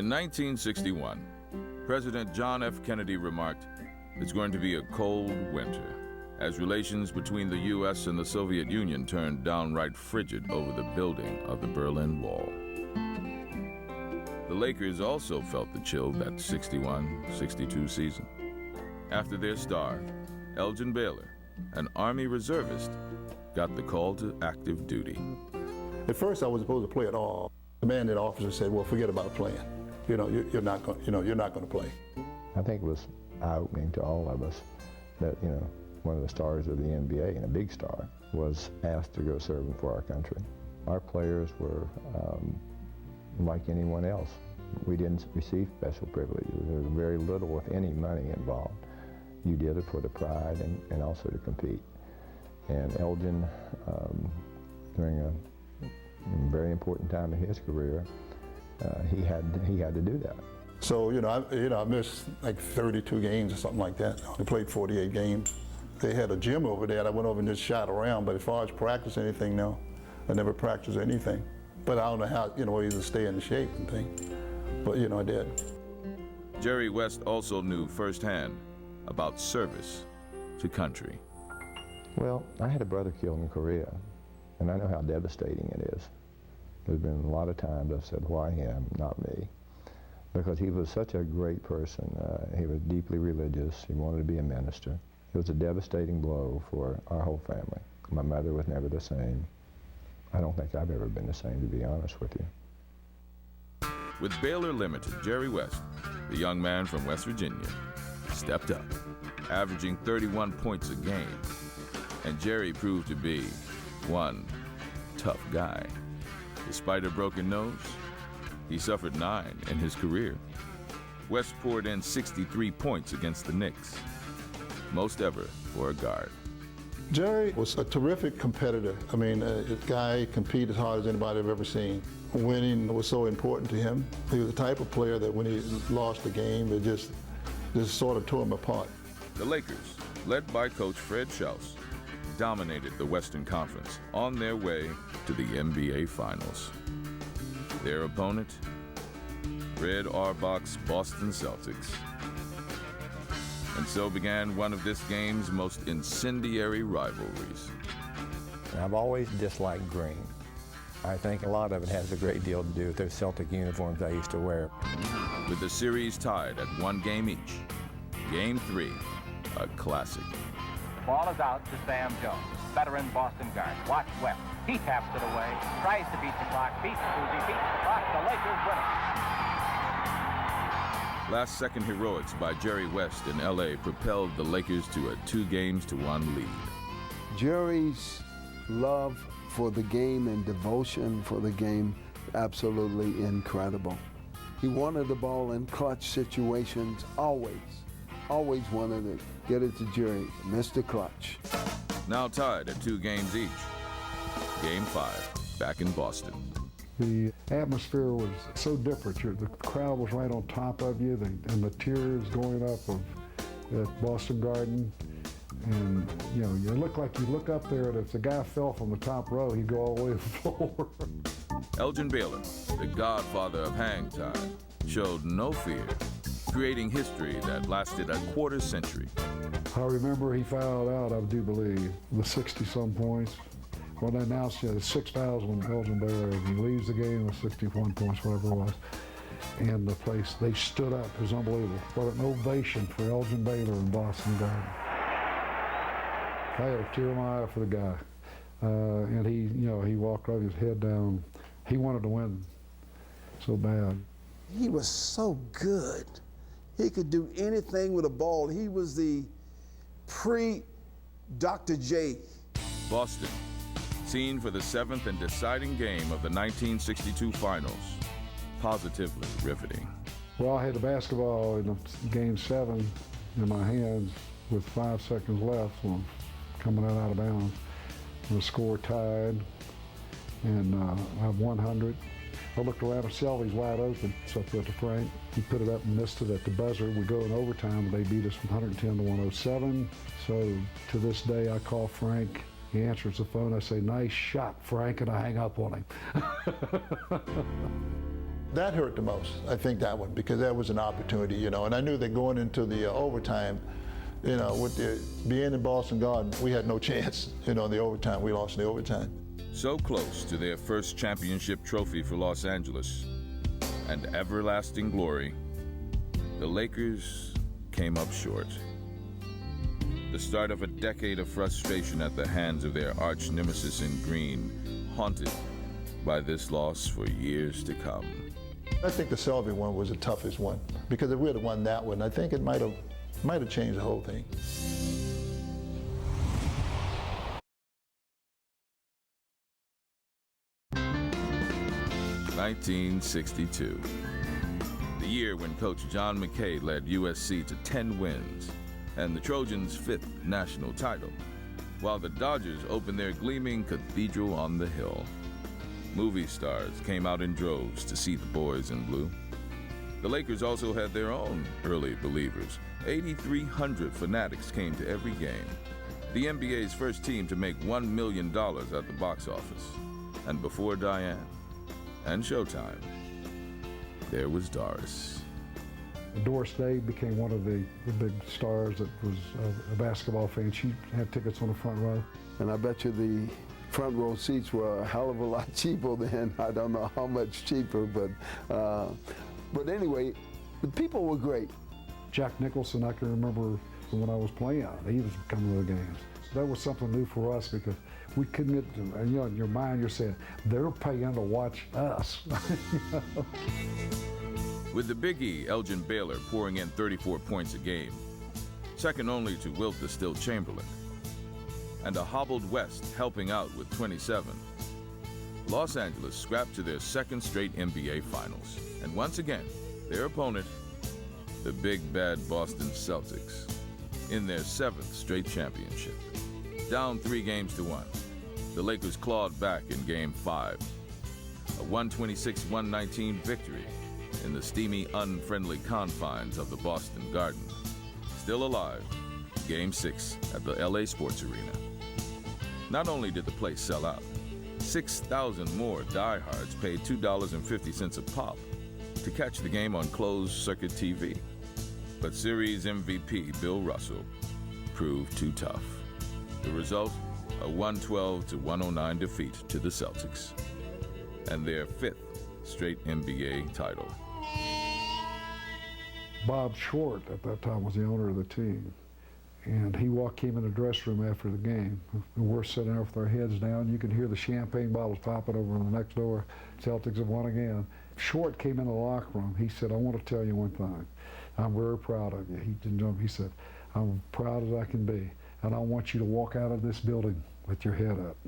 In 1961, President John F. Kennedy remarked, "It's going to be a cold winter," as relations between the U.S. and the Soviet Union turned downright frigid over the building of the Berlin Wall. The Lakers also felt the chill that 61-62 season. After their star, Elgin Baylor, an Army reservist, got the call to active duty. At first, I was supposed to play at all. The commanding officer said, "Well, forget about playing. You're not going to play." I think it was eye-opening to all of us that, one of the stars of the NBA, and a big star, was asked to go serving for our country. Our players were like anyone else. We didn't receive special privileges. There was very little, if any, money involved. You did it for the pride and also to compete. And Elgin, during a very important time in his career, he had to do that. So I missed like 32 games or something like that. I played 48 games. They had a gym over there. I went over and just shot around. But as far as practice anything, no, I never practiced anything. But I don't know how either stay in shape and things. But I did. Jerry West also knew firsthand about service to country. Well, I had a brother killed in Korea, and I know how devastating it is. There's been a lot of times I've said, "Why him, not me?" Because he was such a great person. He was deeply religious. He wanted to be a minister. It was a devastating blow for our whole family. My mother was never the same. I don't think I've ever been the same, to be honest with you. With Baylor Limited, Jerry West, the young man from West Virginia, stepped up, averaging 31 points a game. And Jerry proved to be one tough guy. Despite a broken nose, he suffered 9 in his career. West poured in 63 points against the Knicks, most ever for a guard. Jerry was a terrific competitor. I mean, this guy competed as hard as anybody I've ever seen. Winning was so important to him. He was the type of player that when he lost the game, it just sort of tore him apart. The Lakers, led by coach Fred Schaus, dominated the Western Conference on their way to the NBA Finals. Their opponent, Red Auerbach's Boston Celtics. And so began one of this game's most incendiary rivalries. I've always disliked green. I think a lot of it has a great deal to do with those Celtic uniforms I used to wear. With the series tied at 1 game each, Game 3, a classic. The ball is out to Sam Jones, veteran Boston guard. Watch West. He taps it away, tries to beat the clock, beats Cousy, beats the clock. The Lakers win it. Last-second heroics by Jerry West in L.A. propelled the Lakers to a 2-1 lead. Jerry's love for the game and devotion for the game, absolutely incredible. He wanted the ball in clutch situations, always wanted to get it to Jerry, Mr. Clutch. Now tied at 2 games each. Game 5, back in Boston. The atmosphere was so different. The crowd was right on top of you, and the tears going up at Boston Garden. And, you look like you look up there, and if the guy fell from the top row, he'd go all the way to the floor. Elgin Baylor, the godfather of hang time, showed no fear, creating history that lasted a quarter century. I remember he fouled out, I do believe, the 60-some points. When they announced the 6 fouls on Elgin Baylor, he leaves the game with 61 points, whatever it was. And the place, they stood up. It was unbelievable. What an ovation for Elgin Baylor in Boston Garden. I had a tear in my eye for the guy. And he walked right with his head down. He wanted to win so bad. He was so good. He could do anything with a ball. He was the pre-Dr. J. Boston, seen for the 7th and deciding game of the 1962 finals. Positively riveting. Well, I had the basketball in game 7 in my hands with 5 seconds left coming out of bounds. The score tied, and I have 100. I looked around and Selby's wide open. So I put it to Frank. He put it up and missed it at the buzzer. We go in overtime, and they beat us 110 to 107. So to this day, I call Frank. He answers the phone. I say, "Nice shot, Frank," and I hang up on him. That hurt the most, I think, that one, because that was an opportunity, you know, and I knew that going into the overtime, you know, with being in Boston Garden, we had no chance, you know, in the overtime. We lost in the overtime. So close to their first championship trophy for Los Angeles and everlasting glory, the Lakers came up short. The start of a decade of frustration at the hands of their arch nemesis in green, haunted by this loss for years to come. I think the Selvey one was the toughest one, because if we had won that one, I think it might have changed the whole thing. (1962), the year when Coach John McKay led USC to 10 wins and the Trojans' 5th national title, while the Dodgers opened their gleaming cathedral on the hill. Movie stars came out in droves to see the boys in blue. The Lakers also had their own early believers. 8,300 fanatics came to every game. The NBA's first team to make $1 million at the box office. And before Diane and Showtime, there was Doris. Doris Day became one of the big stars that was a basketball fan. She had tickets on the front row. And I bet you the front row seats were a hell of a lot cheaper then. I don't know how much cheaper, but anyway, the people were great. Jack Nicholson, I can remember when I was playing, he was coming to the games. That was something new for us because we couldn't get, you know, in your mind you're saying, they're paying to watch us. You know? With the Big E, Elgin Baylor, pouring in 34 points a game, second only to Wilt the Still Chamberlain, and a hobbled West helping out with 27. Los Angeles scrapped to their second straight NBA Finals, and once again, their opponent, the big bad Boston Celtics, in their 7th straight championship. Down 3-1, the Lakers clawed back in Game 5, a 126-119 victory in the steamy, unfriendly confines of the Boston Garden. Still alive, Game 6 at the LA Sports Arena. Not only did the place sell out, 6,000 more diehards paid $2.50 a pop to catch the game on closed-circuit TV. But series MVP Bill Russell proved too tough. The result, a 112-109 defeat to the Celtics, and their 5th straight NBA title. Bob Short at that time was the owner of the team. And he came in the dressing room after the game. And we're sitting there with our heads down. You could hear the champagne bottles popping over in the next door. Celtics have won again. Short came in the locker room. He said, I want to tell you one thing. I'm very proud of you. He said, I'm proud as I can be. And I want you to walk out of this building with your head up.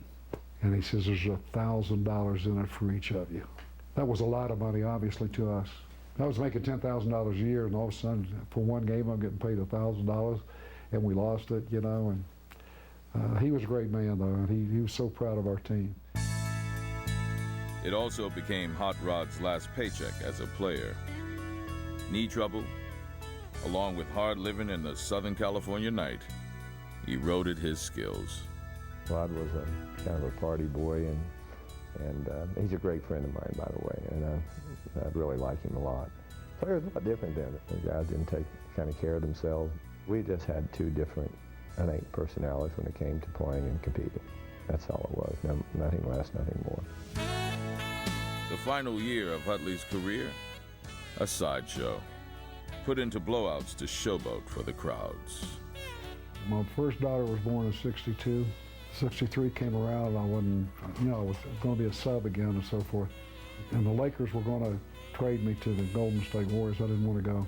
And he says, there's $1,000 in it for each of you. That was a lot of money, obviously, to us. I was making $10,000 a year, and all of a sudden, for one game, I'm getting paid $1,000. And we lost it, you know, and he was a great man, though, and he was so proud of our team. It also became Hot Rod's last paycheck as a player. Knee trouble, along with hard living in the Southern California night, eroded his skills. Rod was a kind of a party boy, and he's a great friend of mine, by the way, and I really like him a lot. Players are a lot different than it. The guys didn't take kind of care of themselves. We just had two different, I think, personalities when it came to playing and competing. That's all it was. Nothing less, nothing more. The final year of Utley's career, a sideshow, put into blowouts to showboat for the crowds. My first daughter was born in '62. '63 came around, and I wasn't, you know, I was going to be a sub again and so forth. And the Lakers were going to trade me to the Golden State Warriors. I didn't want to go.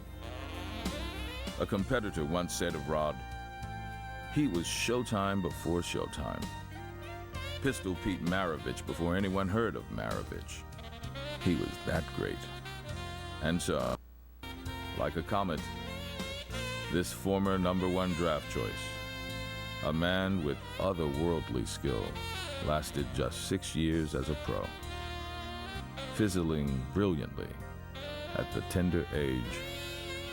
A competitor once said of Rod, he was Showtime before Showtime. Pistol Pete Maravich before anyone heard of Maravich. He was that great. And so, like a comet, this former #1 draft choice, a man with otherworldly skill, lasted just 6 years as a pro, fizzling brilliantly at the tender age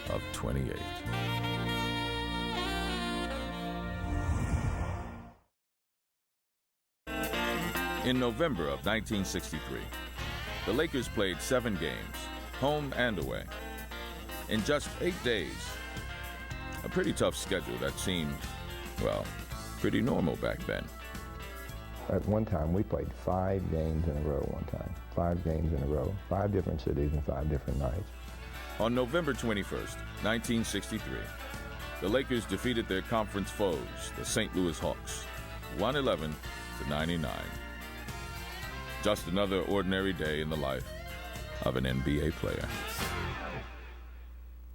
of 28. In November of 1963, The Lakers played 7 games, home and away, in just 8 days. A pretty tough schedule that seemed, well, pretty normal back then. At one time, we played 5 games in a row one time. 5 games in a row, 5 different cities and 5 different nights. On November 21st, 1963, the Lakers defeated their conference foes, the St. Louis Hawks, 111-99. Just another ordinary day in the life of an NBA player.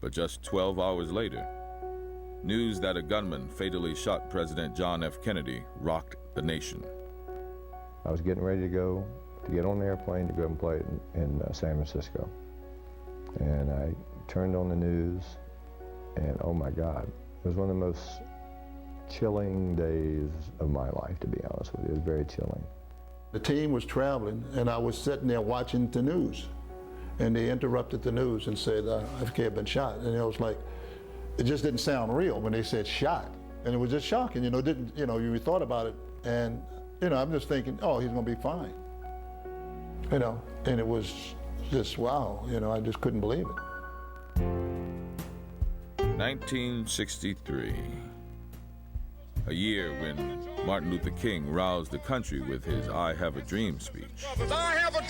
But just 12 hours later, news that a gunman fatally shot President John F. Kennedy rocked the nation. I was getting ready to get on an airplane to go and play in San Francisco. And I turned on the news, and oh my God, it was one of the most chilling days of my life, to be honest with you. It was very chilling. The team was traveling, and I was sitting there watching the news. And they interrupted the news and said, FK had been shot. And it was like, it just didn't sound real when they said shot. And it was just shocking, you thought about it, and, I'm just thinking, oh, he's gonna be fine. And it was just, wow, I just couldn't believe it. 1963. A year when Martin Luther King roused the country with his I Have a Dream speech. I have a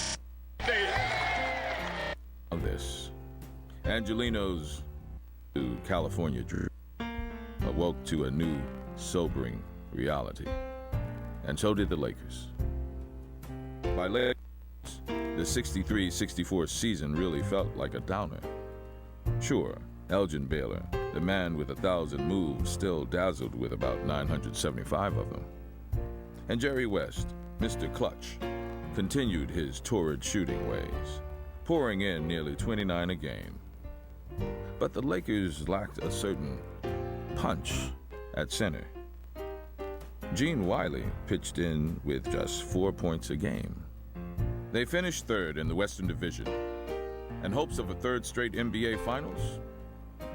dream. Of this, Angelino's California dream awoke to a new, sobering reality. And so did the Lakers. By late, the 63-64 season really felt like a downer. Sure, Elgin Baylor, the man with 1,000 moves, still dazzled with about 975 of them. And Jerry West, Mr. Clutch, continued his torrid shooting ways, pouring in nearly 29 a game. But the Lakers lacked a certain punch at center. Gene Wiley pitched in with just 4 points a game. They finished 3rd in the Western Division, and hopes of a 3rd straight NBA Finals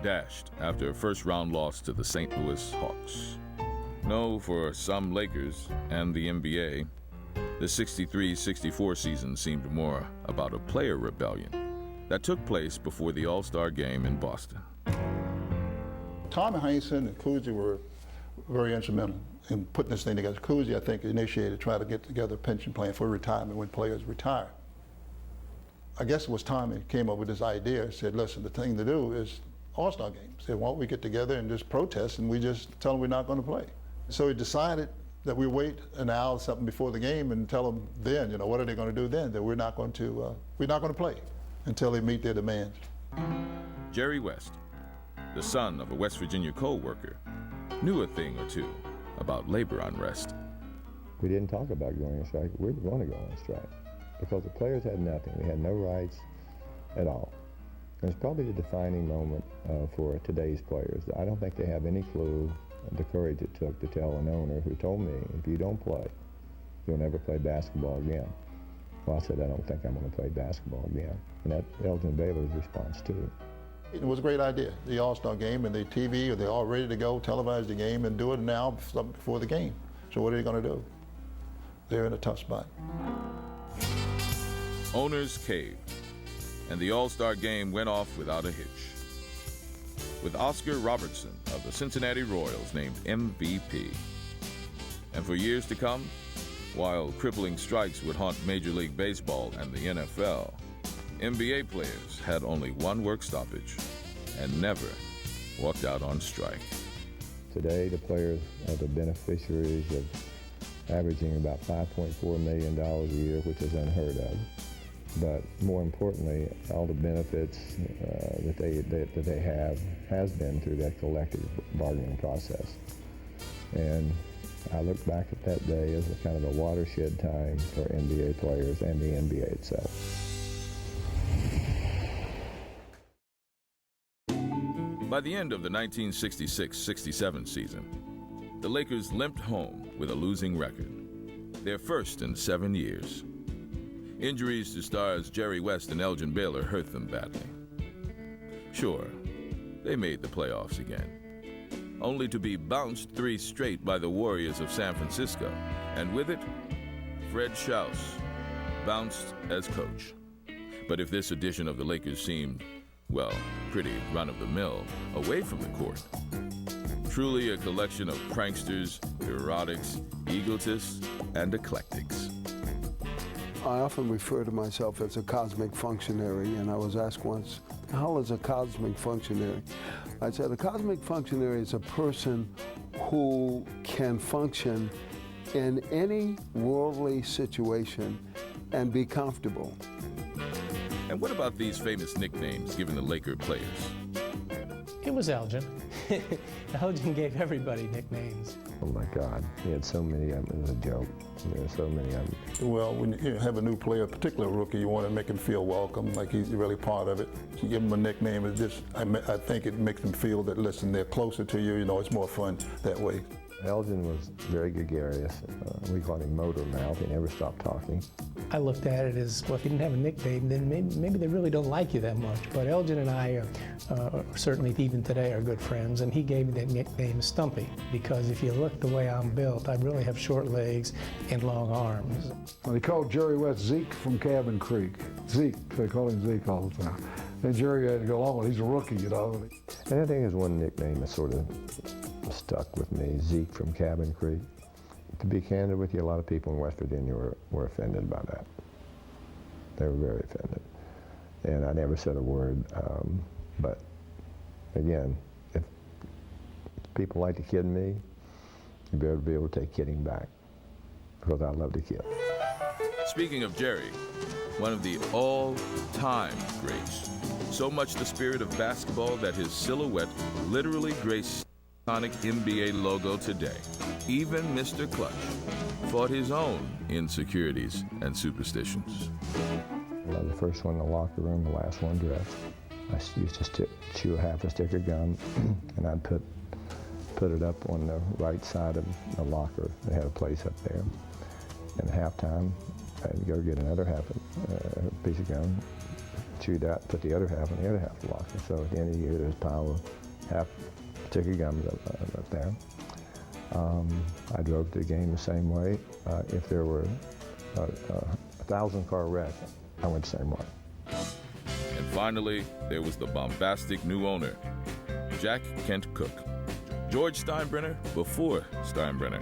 dashed after a first-round loss to the St. Louis Hawks. No, for some Lakers and the NBA, the 63-64 season seemed more about a player rebellion that took place before the All-Star game in Boston. Tommy Heinsohn and Cousy were very instrumental in putting this thing together. Cousy, I think, initiated trying to get together a pension plan for retirement when players retire. I guess it was Tommy came up with this idea, said, listen, the thing to do is All-Star game. Said, why don't we get together and just protest and we just tell them we're not going to play. So he decided that we wait an hour or something before the game and tell them then, what are they going to do then? That we're not going to play until they meet their demands. Jerry West, the son of a West Virginia coal worker, knew a thing or two about labor unrest. We didn't talk about going on strike. We were going to go on strike because the players had nothing. We had no rights at all. And it's probably the defining moment for today's players. I don't think they have any clue of the courage it took to tell an owner who told me, if you don't play, you'll never play basketball again. Well, I said, I don't think I'm going to play basketball again. And that's Elgin Baylor's response, too. It was a great idea, the All-Star game and the TV, they're all ready to go, televise the game and do it now before the game. So what are they going to do? They're in a tough spot. Owners caved, and the All-Star game went off without a hitch, with Oscar Robertson of the Cincinnati Royals named MVP. And for years to come, while crippling strikes would haunt Major League Baseball and the NFL, NBA players had only one work stoppage and never walked out on strike. Today, the players are the beneficiaries of averaging about $5.4 million a year, which is unheard of. But more importantly, all the benefits that they have has been through that collective bargaining process. And I look back at that day as a kind of a watershed time for NBA players and the NBA itself. By the end of the 1966-67 season, the Lakers limped home with a losing record, their first in 7 years. Injuries to stars Jerry West and Elgin Baylor hurt them badly. Sure, they made the playoffs again, only to be bounced 3 straight by the Warriors of San Francisco, and with it, Fred Schaus bounced as coach. But if this edition of the Lakers seemed, well, pretty run-of-the-mill, away from the court, truly a collection of pranksters, neurotics, egotists, and eclectics. I often refer to myself as a cosmic functionary, and I was asked once, how is a cosmic functionary? I said, a cosmic functionary is a person who can function in any worldly situation and be comfortable. And what about these famous nicknames given the Laker players? It was Elgin. Elgin gave everybody nicknames. Oh my God, he had so many of them. It was a joke. There were so many of them. Well, when you have a new player, particularly a rookie, you want to make him feel welcome, like he's really part of it. You give him a nickname, I think it makes them feel that, listen, they're closer to you, it's more fun that way. Elgin was very gregarious. We called him Motor Mouth. He never stopped talking. I looked at it as, well, if you didn't have a nickname, then maybe they really don't like you that much. But Elgin and I certainly even today are good friends, and he gave me that nickname Stumpy, because if you look the way I'm built, I really have short legs and long arms. Well, they called Jerry West Zeke from Cabin Creek. Zeke, they call him Zeke all the time. And Jerry had to go along with it. He's a rookie, And I think there's one nickname that sort of stuck with me, Zeke from Cabin Creek. To be candid with you, a lot of people in West Virginia were offended by that. They were very offended. And I never said a word, but again, if people like to kid me, you better be able to take kidding back, because I love to kid. Speaking of Jerry, one of the all-time greats, so much the spirit of basketball that his silhouette literally graced the iconic NBA logo today. Even Mr. Clutch fought his own insecurities and superstitions. The first one in the locker room, the last one dressed. I used to chew half a stick of gum, and I'd put it up on the right side of the locker. They had a place up there. And at halftime, I'd go get another half a piece of gum, chew that, put the other half on the other half of the locker. So at the end of the year, there's a pile of half a stick of gum up there. I drove to the game the same way. If there were a 1,000-car wreck, I went the same way. And finally, there was the bombastic new owner, Jack Kent Cooke. George Steinbrenner before Steinbrenner,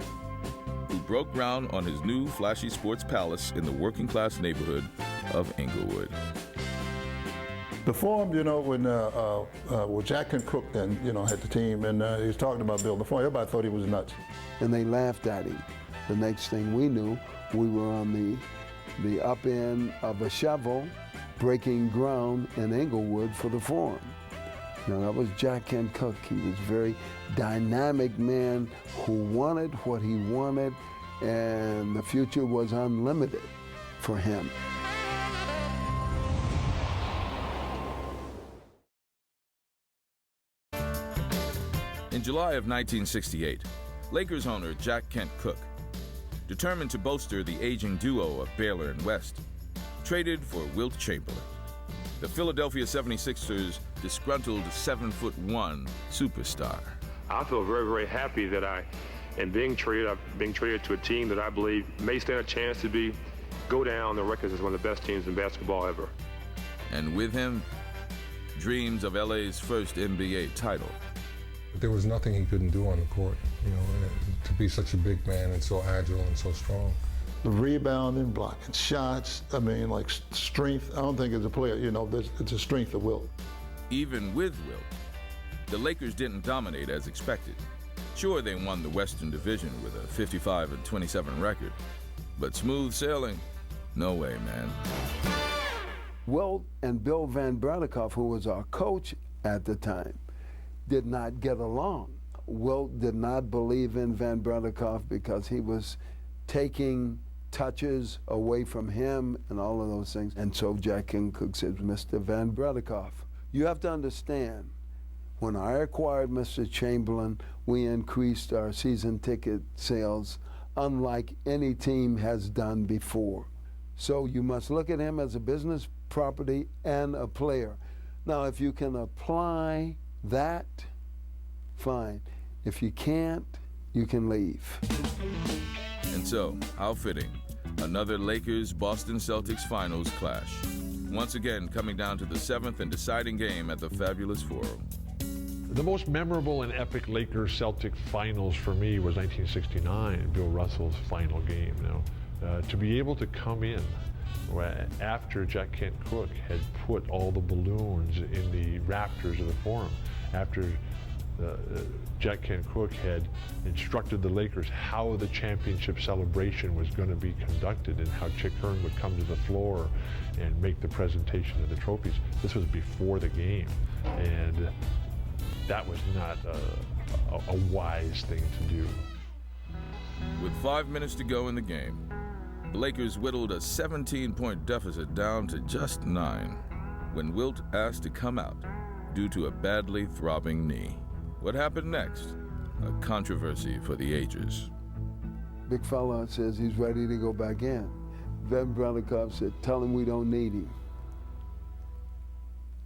who broke ground on his new flashy sports palace in the working-class neighborhood of Inglewood. The Forum, when Jack Kent Cooke then, had the team, and he was talking about building the Forum, everybody thought he was nuts. And they laughed at him. The next thing we knew, we were on the up end of a shovel breaking ground in Inglewood for the Forum. Now, that was Jack Kent Cooke. He was a very dynamic man who wanted what he wanted, and the future was unlimited for him. In July of 1968, Lakers owner Jack Kent Cooke, determined to bolster the aging duo of Baylor and West, traded for Wilt Chamberlain, the Philadelphia 76ers' disgruntled 7'1" superstar. I feel very, very happy that I'm being traded to a team that I believe may stand a chance to go down the records as one of the best teams in basketball ever. And with him, dreams of LA's first NBA title. There was nothing he couldn't do on the court, to be such a big man and so agile and so strong. Rebounding, blocking shots, strength. I don't think as a player, it's a strength of Wilt. Even with Wilt, the Lakers didn't dominate as expected. Sure, they won the Western Division with a 55-27 record, but smooth sailing? No way, man. Wilt and Bill Van Bradikoff, who was our coach at the time, did not get along. Wilt did not believe in Van Bradikoff because he was taking touches away from him and all of those things. And so Jack Kent Cooke said, Mr. Van Bradikoff, you have to understand, when I acquired Mr. Chamberlain, we increased our season ticket sales unlike any team has done before. So you must look at him as a business property and a player. Now, if you can apply that, fine. If you can't, you can leave. And so, how fitting, another Lakers-Boston Celtics finals clash. once again coming down to the 7th and deciding game at the Fabulous Forum. The most memorable and epic Lakers-Celtic finals for me was 1969, Bill Russell's final game. To be able to come in after Jack Kent Cooke had put all the balloons in the rafters of the Forum, after Jack Kent Cooke had instructed the Lakers how the championship celebration was going to be conducted and how Chick Hearn would come to the floor and make the presentation of the trophies. This was before the game, and that was not a wise thing to do. With 5 minutes to go in the game, the Lakers whittled a 17-point deficit down to just 9 when Wilt asked to come out due to a badly throbbing knee. What happened next? A controversy for the ages. Big fella says he's ready to go back in. Then Velikov said, tell him we don't need him.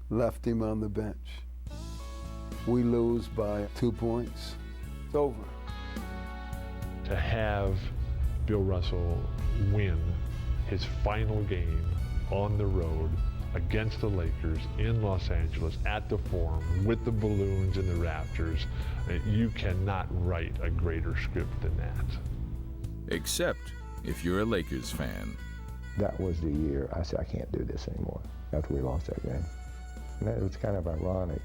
Left him on the bench. We lose by 2 points. It's over. To have Bill Russell win his final game on the road against the Lakers in Los Angeles at the Forum with the balloons in the rafters, you cannot write a greater script than that. Except if you're a Lakers fan. That was the year I said, I can't do this anymore after we lost that game. And it was kind of ironic.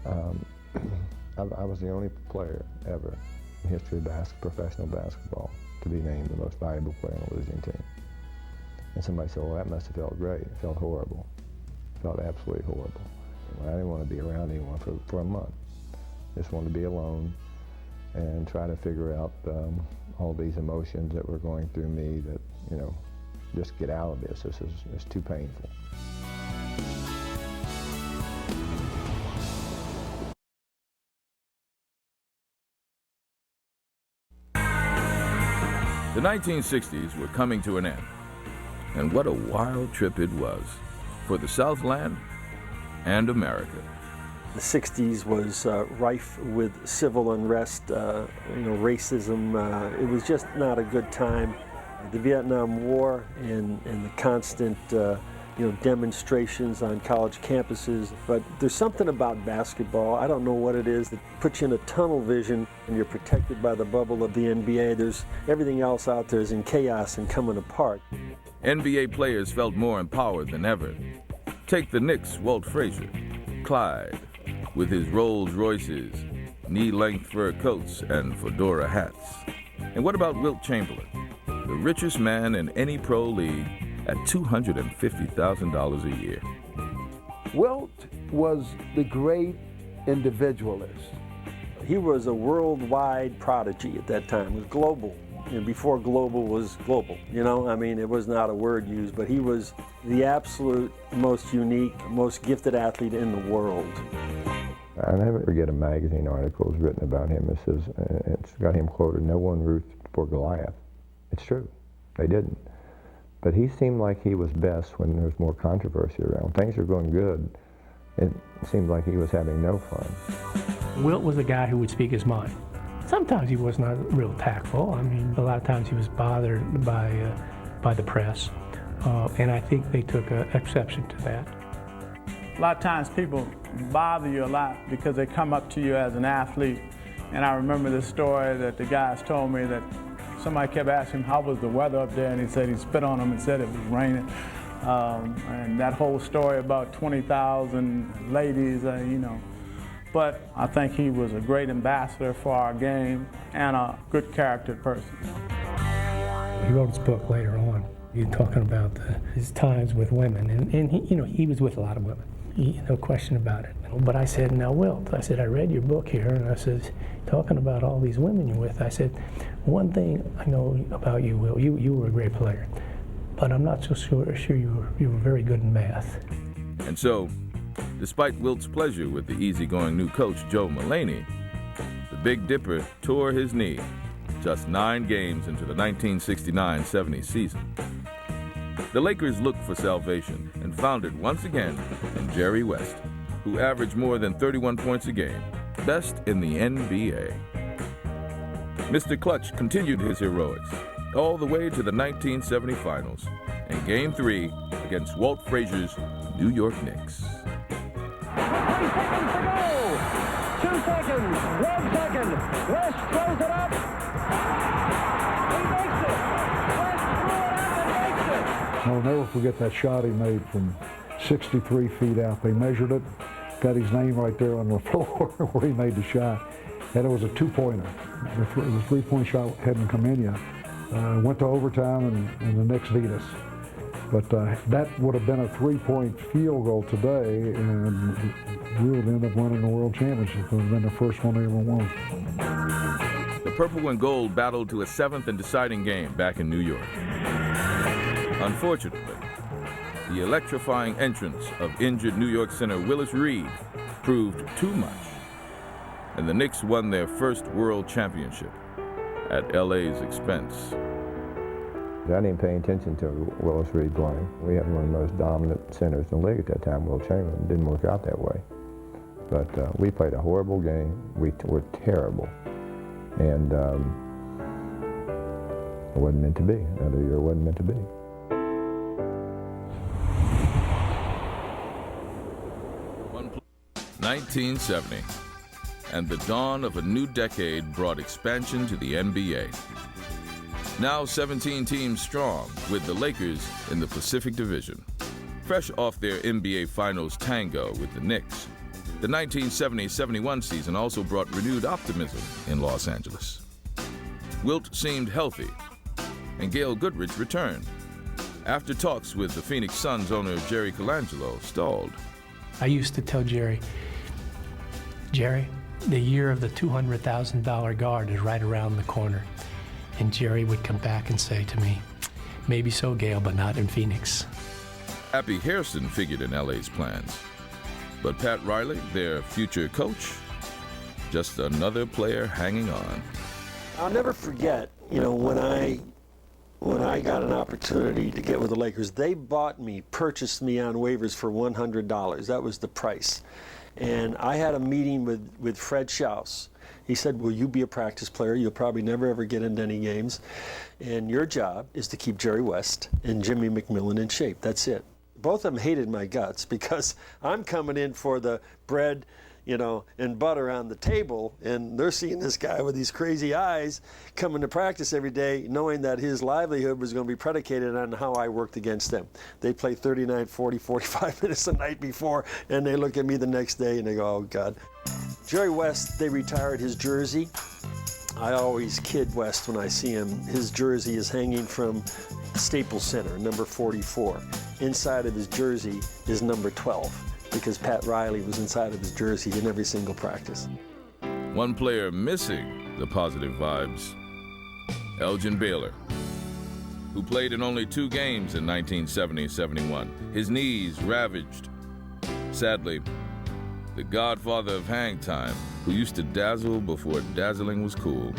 I was the only player ever in history of professional basketball to be named the most valuable player on a losing team. And somebody said, well, that must have felt great. It felt horrible. It felt absolutely horrible. I didn't want to be around anyone for a month. Just wanted to be alone and try to figure out all these emotions that were going through me that, just get out of this. This is too painful. The 1960s were coming to an end. And what a wild trip it was for the Southland and America. The 60s was rife with civil unrest, racism. It was just not a good time. The Vietnam War and the constant demonstrations on college campuses. But there's something about basketball, I don't know what it is, that puts you in a tunnel vision and you're protected by the bubble of the NBA. Everything else out there is in chaos and coming apart. NBA players felt more empowered than ever. Take the Knicks' Walt Frazier, Clyde, with his Rolls Royces, knee-length fur coats, and fedora hats. And what about Wilt Chamberlain, the richest man in any pro league at $250,000 a year? Wilt was the great individualist. He was a worldwide prodigy at that time. It was global. Before global was global, it was not a word used, but he was the absolute most unique, most gifted athlete in the world. I never forget a magazine article was written about him. It says, it's got him quoted, "No one rooted for Goliath." It's true, they didn't. But he seemed like he was best when there was more controversy around. When things were going good, it seemed like he was having no fun. Wilt was a guy who would speak his mind. Sometimes he was not real tactful. A lot of times he was bothered by the press, and I think they took exception to that. A lot of times people bother you a lot because they come up to you as an athlete. And I remember this story that the guys told me that somebody kept asking him how was the weather up there, and he said he spit on them and said it was raining. And that whole story about 20,000 ladies, But I think he was a great ambassador for our game and a good character person. He wrote his book later on. He's talking about his times with women, and he was with a lot of women. No question about it. But I said, now Wilt, I read your book here, and I said, talking about all these women you're with, I said, one thing I know about you, Wilt, you were a great player, but I'm not so sure you were very good in math. And so, despite Wilt's pleasure with the easygoing new coach, Joe Mullaney, the Big Dipper tore his knee just 9 games into the 1969-70 season. The Lakers looked for salvation and found it once again in Jerry West, who averaged more than 31 points a game, best in the NBA. Mr. Clutch continued his heroics all the way to the 1970 finals, in Game 3 against Walt Frazier's New York Knicks. 3 seconds to go. 2 seconds. 1 second. West throws it up. He makes it. West threw it up and makes it. I'll never forget that shot he made from 63 feet out. They measured it, got his name right there on the floor where he made the shot. And it was a two-pointer. The three-point shot hadn't come in yet. Went to overtime and the Knicks beat us. But that would have been a three-point field goal today, and we would end up winning the World Championship. It would have been the first one they ever won. The Purple and Gold battled to a 7th and deciding game back in New York. Unfortunately, the electrifying entrance of injured New York center Willis Reed proved too much, and the Knicks won their first World Championship at LA's expense. I didn't pay attention to Willis Reed playing. We had one of the most dominant centers in the league at that time, Will Chamberlain. It didn't work out that way. But we played a horrible game. We were terrible. And it wasn't meant to be. Another year wasn't meant to be. One 1970. And the dawn of a new decade brought expansion to the NBA. Now 17 teams strong, with the Lakers in the Pacific Division. Fresh off their NBA Finals tango with the Knicks, the 1970-71 season also brought renewed optimism in Los Angeles. Wilt seemed healthy, and Gail Goodrich returned, after talks with the Phoenix Suns owner Jerry Colangelo stalled. I used to tell Jerry, the year of the $200,000 guard is right around the corner. And Jerry would come back and say to me, maybe so, Gail, but not in Phoenix. Appy Hairston figured in LA's plans. But Pat Riley, their future coach, just another player hanging on. I'll never forget, when I got an opportunity to get with the Lakers, they purchased me on waivers for $100. That was the price. And I had a meeting with Fred Schaus. He said, will you be a practice player? You'll probably never ever get into any games. And your job is to keep Jerry West and Jimmy McMillan in shape. That's it. Both of them hated my guts because I'm coming in for the bread, and butter on the table, and they're seeing this guy with these crazy eyes coming to practice every day, knowing that his livelihood was going to be predicated on how I worked against them. They play 39, 40, 45 minutes the night before, and they look at me the next day and they go, oh God. Jerry West, they retired his jersey. I always kid West when I see him. His jersey is hanging from Staples Center, number 44. Inside of his jersey is number 12. Because Pat Riley was inside of his jersey in every single practice. One player missing the positive vibes, Elgin Baylor, who played in only 2 games in 1970-71. His knees ravaged. Sadly, the godfather of hang time, who used to dazzle before dazzling was cool,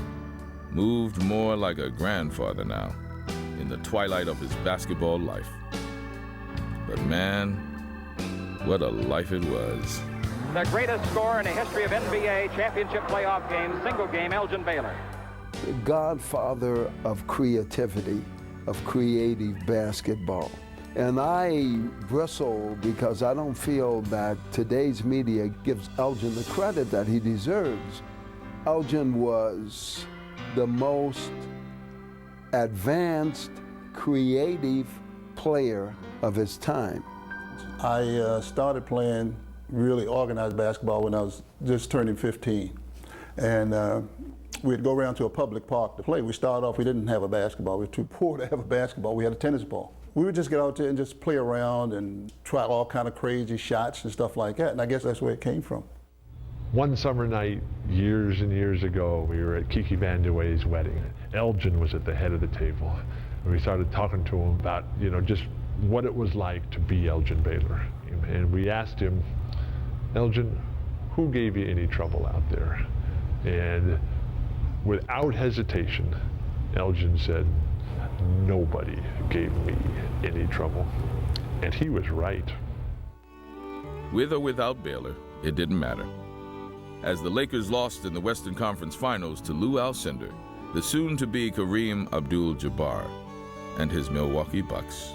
moved more like a grandfather now, in the twilight of his basketball life. But man, what a life it was. The greatest scorer in the history of NBA championship playoff games, single game, Elgin Baylor. The godfather of creativity, of creative basketball. And I bristle because I don't feel that today's media gives Elgin the credit that he deserves. Elgin was the most advanced, creative player of his time. I started playing really organized basketball when I was just turning 15. And we'd go around to a public park to play. We started off, we didn't have a basketball. We were too poor to have a basketball. We had a tennis ball. We would just get out there and just play around and try all kind of crazy shots and stuff like that. And I guess that's where it came from. One summer night, years and years ago, we were at Kiki Vandeweghe's wedding. Elgin was at the head of the table. And we started talking to him about, just what it was like to be Elgin Baylor. And we asked him, Elgin, who gave you any trouble out there? And without hesitation, Elgin said, nobody gave me any trouble. And he was right. With or without Baylor, it didn't matter. As the Lakers lost in the Western Conference Finals to Lou Alcindor, the soon-to-be Kareem Abdul-Jabbar, and his Milwaukee Bucks.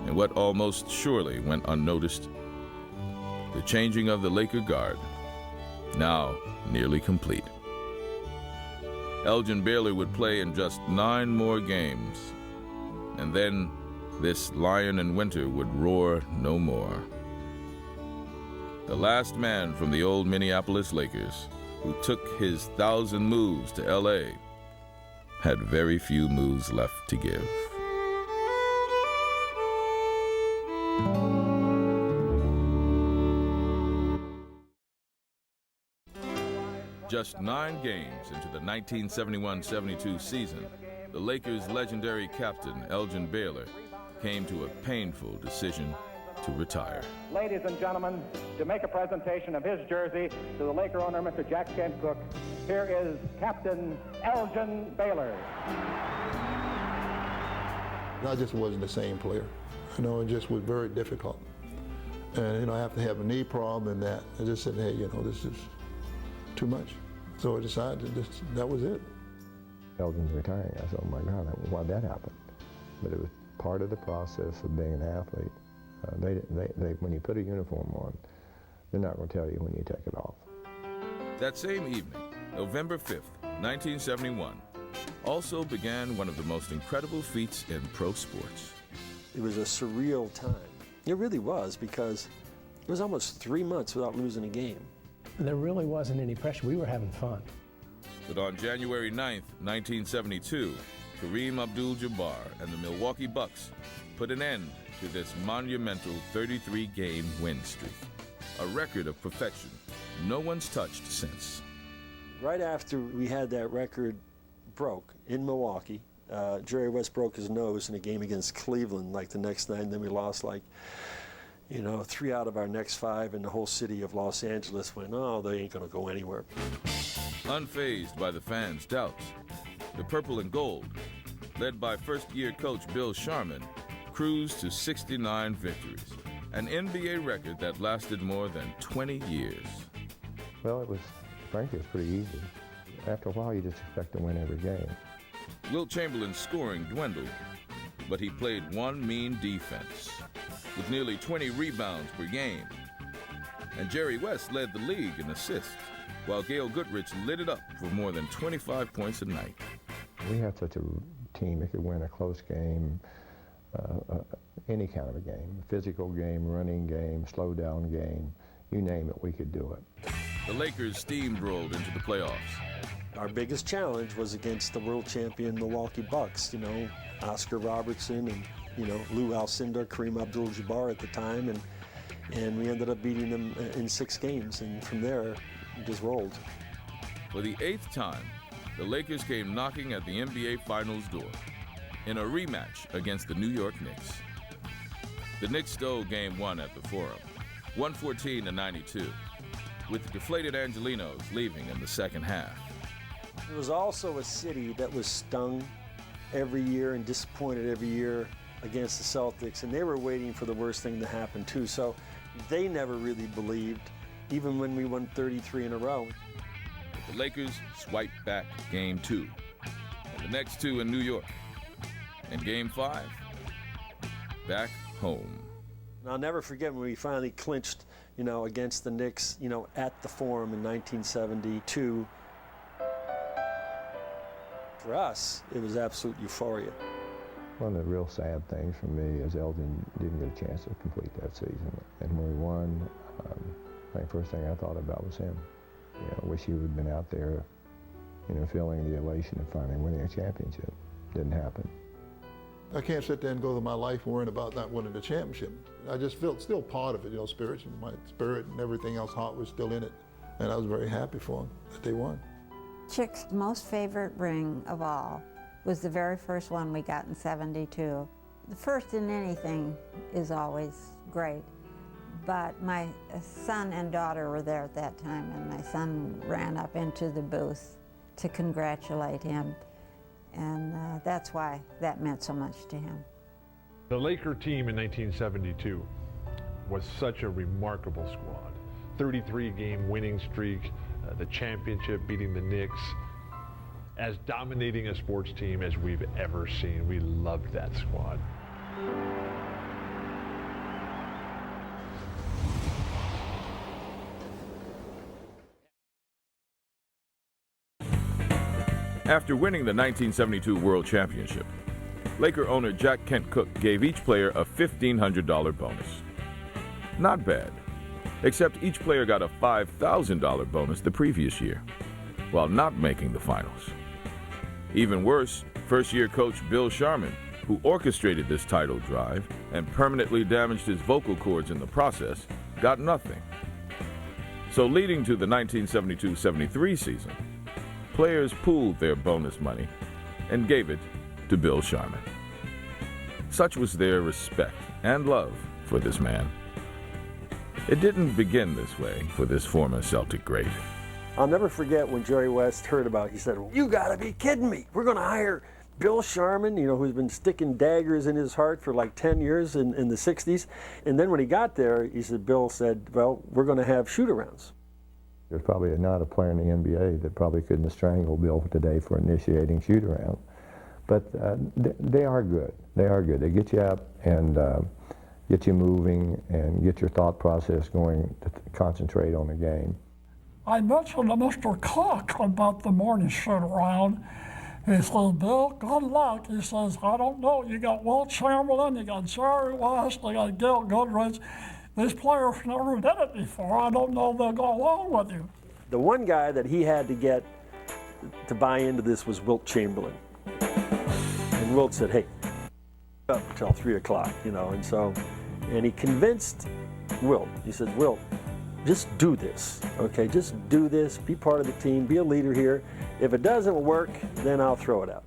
and what almost surely went unnoticed, the changing of the Laker guard, now nearly complete. Elgin Baylor would play in just 9 more games, and then this lion in winter would roar no more. The last man from the old Minneapolis Lakers, who took his 1,000 moves to L.A., had very few moves left to give. Just 9 games into the 1971-72 season, the Lakers' legendary captain, Elgin Baylor, came to a painful decision to retire. Ladies and gentlemen, to make a presentation of his jersey to the Laker owner, Mr. Jack Kent Cooke, here is Captain Elgin Baylor. I just wasn't the same player. It just was very difficult. And, after having a knee problem and that, I just said, hey, this is too much. So I decided that was it. Elgin's retiring. I said, oh my God, why'd that happen? But it was part of the process of being an athlete. When you put a uniform on, they're not going to tell you when you take it off. That same evening, November 5th, 1971, also began one of the most incredible feats in pro sports. It was a surreal time. It really was, because it was almost 3 months without losing a game. There really wasn't any pressure. We were having fun. But on January 9th, 1972, Kareem Abdul-Jabbar and the Milwaukee Bucks put an end to this monumental 33-game win streak, a record of perfection no one's touched since. Right after we had that record broke in Milwaukee, Jerry West broke his nose in a game against Cleveland like the next night, and then we lost 3 out of our next 5, and the whole city of Los Angeles went, oh, they ain't gonna go anywhere. Unfazed by the fans' doubts, the Purple and Gold, led by first-year coach Bill Sharman, cruised to 69 victories, an NBA record that lasted more than 20 years. Well, frankly, it was pretty easy. After a while, you just expect to win every game. Wilt Chamberlain's scoring dwindled, but he played one mean defense, with nearly 20 rebounds per game. And Jerry West led the league in assists, while Gail Goodrich lit it up for more than 25 points a night. We had such a team that could win a close game, any kind of a game, physical game, running game, slow down game, you name it, we could do it. The Lakers steamrolled into the playoffs. Our biggest challenge was against the world champion Milwaukee Bucks, Oscar Robertson and, Lou Alcindor, Kareem Abdul-Jabbar at the time, and we ended up beating them in 6 games, and from there, we just rolled. For the 8th time, the Lakers came knocking at the NBA Finals door in a rematch against the New York Knicks. The Knicks stole Game 1 at the Forum, 114-92, with the deflated Angelenos leaving in the second half. It was also a city that was stung every year and disappointed every year against the Celtics, and they were waiting for the worst thing to happen too, so they never really believed, even when we won 33 in a row. But the Lakers swiped back Game 2, and the next 2 in New York, and Game 5, back home. And I'll never forget when we finally clinched, against the Knicks, at the Forum in 1972. For us, it was absolute euphoria. One of the real sad things for me is Elgin didn't get a chance to complete that season. And when we won, I think first thing I thought about was him. I wish he would have been out there, feeling the elation of finally winning a championship. Didn't happen. I can't sit there and go through my life worrying about not winning the championship. I just felt still part of it, spiritually. My spirit and everything else, heart was still in it. And I was very happy for them that they won. Chick's most favorite ring of all was the very first one we got in '72. The first in anything is always great, but my son and daughter were there at that time, and my son ran up into the booth to congratulate him, and that's why that meant so much to him. The Laker team in 1972 was such a remarkable squad. 33-game winning streak, the championship, beating the Knicks. As dominating a sports team as we've ever seen. We loved that squad. After winning the 1972 World Championship, Laker owner Jack Kent Cooke gave each player a $1,500 bonus. Not bad, except each player got a $5,000 bonus the previous year, while not making the finals. Even worse, first-year coach Bill Sharman, who orchestrated this title drive and permanently damaged his vocal cords in the process, got nothing. So leading to the 1972-73 season, players pooled their bonus money and gave it to Bill Sharman. Such was their respect and love for this man. It didn't begin this way for this former Celtic great. I'll never forget when Jerry West heard about it. He said, "You gotta be kidding me. We're gonna hire Bill Sharman, who's been sticking daggers in his heart for like 10 years in the 60s. And then when he got there, Bill said, well, we're gonna have shoot-arounds. There's probably not a player in the NBA that probably couldn't have strangled Bill today for initiating shoot-around. But they are good. They are good. They get you up and get you moving and get your thought process going to concentrate on the game. I mentioned to Mr. Cook about the morning shoot-around. He said, Bill, good luck. He says, I don't know. You got Wilt Chamberlain, you got Jerry West, you got Gail Goodrich. These players never did it before. I don't know if they'll go along with you. The one guy that he had to get to buy into this was Wilt Chamberlain. And Wilt said, hey, up until 3 o'clock, and he convinced Wilt. He said, Wilt, just do this, okay? Just do this, be part of the team, be a leader here. If it doesn't work, then I'll throw it out.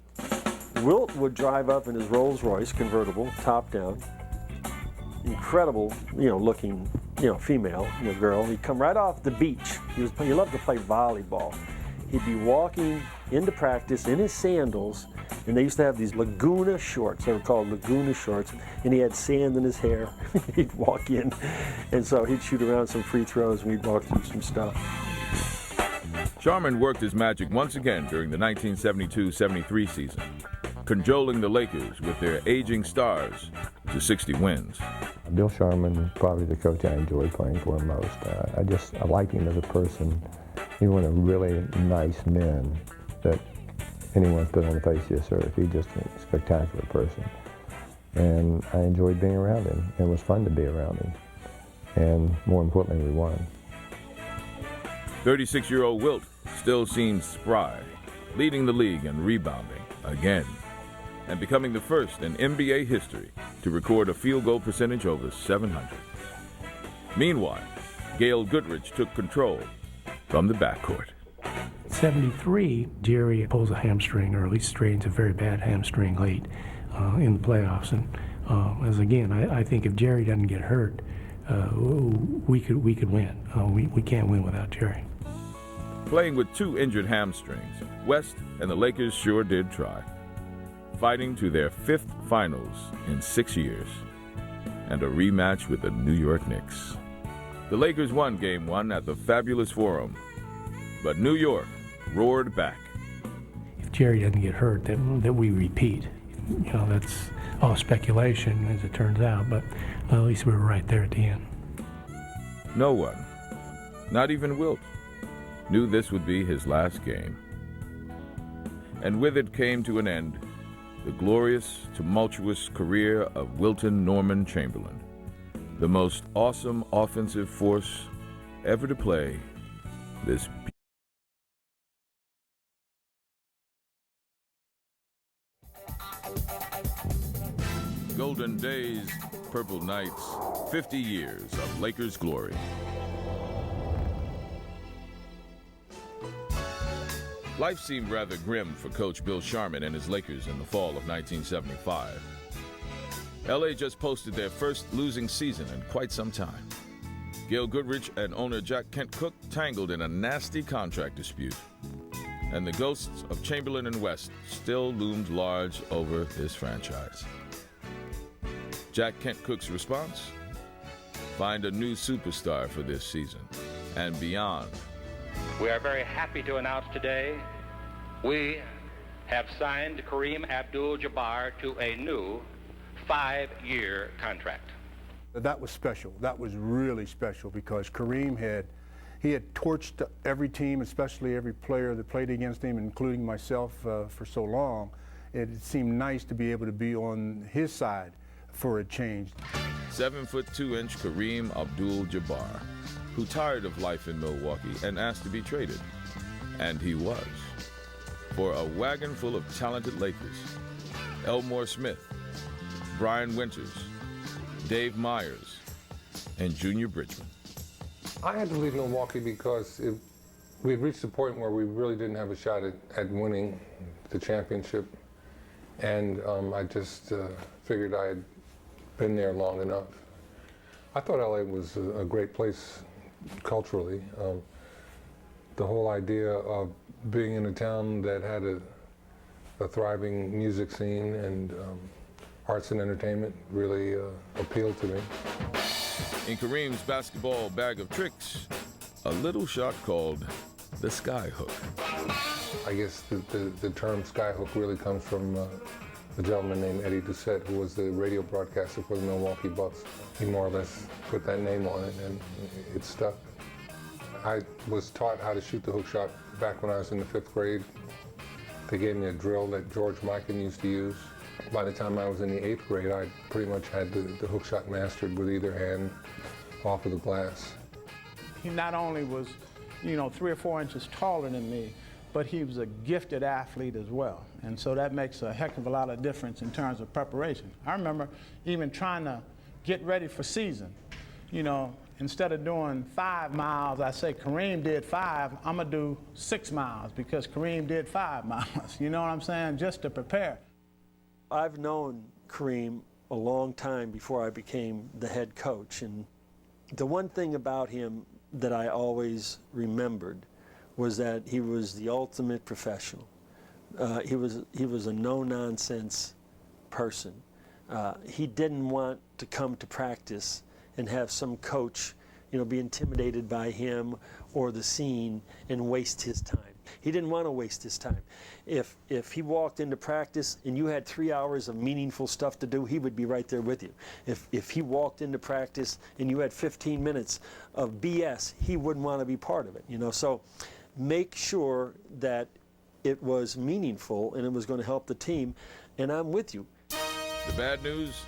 Wilt would drive up in his Rolls Royce convertible, top down, incredible, looking, female, girl. He'd come right off the beach. He loved to play volleyball. He'd be walking into practice in his sandals, and they used to have these Laguna shorts. They were called Laguna shorts, and he had sand in his hair. He'd walk in, and so he'd shoot around some free throws, and we'd walk through some stuff. Sharman worked his magic once again during the 1972-73 season, cajoling the Lakers with their aging stars to 60 wins. Bill Sharman, probably the coach I enjoyed playing for most. I liked him as a person. He was one of the really nice men that anyone put on the face of this earth. He's just a spectacular person. And I enjoyed being around him. It was fun to be around him. And more importantly, we won. 36-year-old Wilt still seems spry, leading the league in rebounding again, and becoming the first in NBA history to record a field goal percentage over 700. Meanwhile, Gail Goodrich took control from the backcourt. 73, Jerry pulls a hamstring, or at least strains a very bad hamstring late in the playoffs. And as again, I think if Jerry doesn't get hurt, we could win. We can't win without Jerry. Playing with 2 injured hamstrings, West and the Lakers sure did try, fighting to their 5th finals in 6 years, and a rematch with the New York Knicks. The Lakers won Game 1 at the fabulous Forum, but New York roared back. If Jerry doesn't get hurt, that we repeat. That's all speculation, as it turns out, but at least we were right there at the end. No one, not even Wilt, knew this would be his last game. And with it came to an end the glorious, tumultuous career of Wilton Norman Chamberlain, the most awesome offensive force ever to play this. Golden days, purple nights, 50 years of Lakers glory. Life seemed rather grim for Coach Bill Sharman and his Lakers in the fall of 1975. LA just posted their first losing season in quite some time. Gail Goodrich and owner Jack Kent Cooke tangled in a nasty contract dispute, and the ghosts of Chamberlain and West still loomed large over this franchise. Jack Kent Cooke's response? Find a new superstar for this season and beyond. We are very happy to announce today we have signed Kareem Abdul-Jabbar to a new 5-year contract. That was special. That was really special because Kareem had He had torched every team, especially every player that played against him, including myself, for so long. It seemed nice to be able to be on his side for a change. 7'2" Kareem Abdul-Jabbar, who tired of life in Milwaukee and asked to be traded. And he was. For a wagon full of talented Lakers: Elmore Smith, Brian Winters, Dave Myers, and Junior Bridgman. I had to leave Milwaukee because we had reached a point where we really didn't have a shot at winning the championship. And I just figured I had been there long enough. I thought LA was a great place culturally. The whole idea of being in a town that had a thriving music scene and arts and entertainment really appealed to me. In Kareem's basketball bag of tricks, a little shot called the Skyhook. I guess the term Skyhook really comes from a gentleman named Eddie Doucette, who was the radio broadcaster for the Milwaukee Bucks. He more or less put that name on it, and it stuck. I was taught how to shoot the hook shot back when I was in the 5th grade. They gave me a drill that George Mikan used to use. By the time I was in the 8th grade, I pretty much had the hook shot mastered with either hand off of the glass. He not only was, 3 or 4 inches taller than me, but he was a gifted athlete as well. And so that makes a heck of a lot of difference in terms of preparation. I remember even trying to get ready for season. Instead of doing 5 miles, I say Kareem did 5, I'm gonna do 6 miles because Kareem did 5 miles. You know what I'm saying? Just to prepare. I've known Kareem a long time before I became the head coach. And the one thing about him that I always remembered was that he was the ultimate professional. He was a no-nonsense person. He didn't want to come to practice and have some coach, be intimidated by him or the scene and waste his time. He didn't want to waste his time. If he walked into practice and you had 3 hours of meaningful stuff to do, he would be right there with you. If he walked into practice and you had 15 minutes of BS, he wouldn't want to be part of it. So make sure that it was meaningful and it was going to help the team, and I'm with you. The bad news?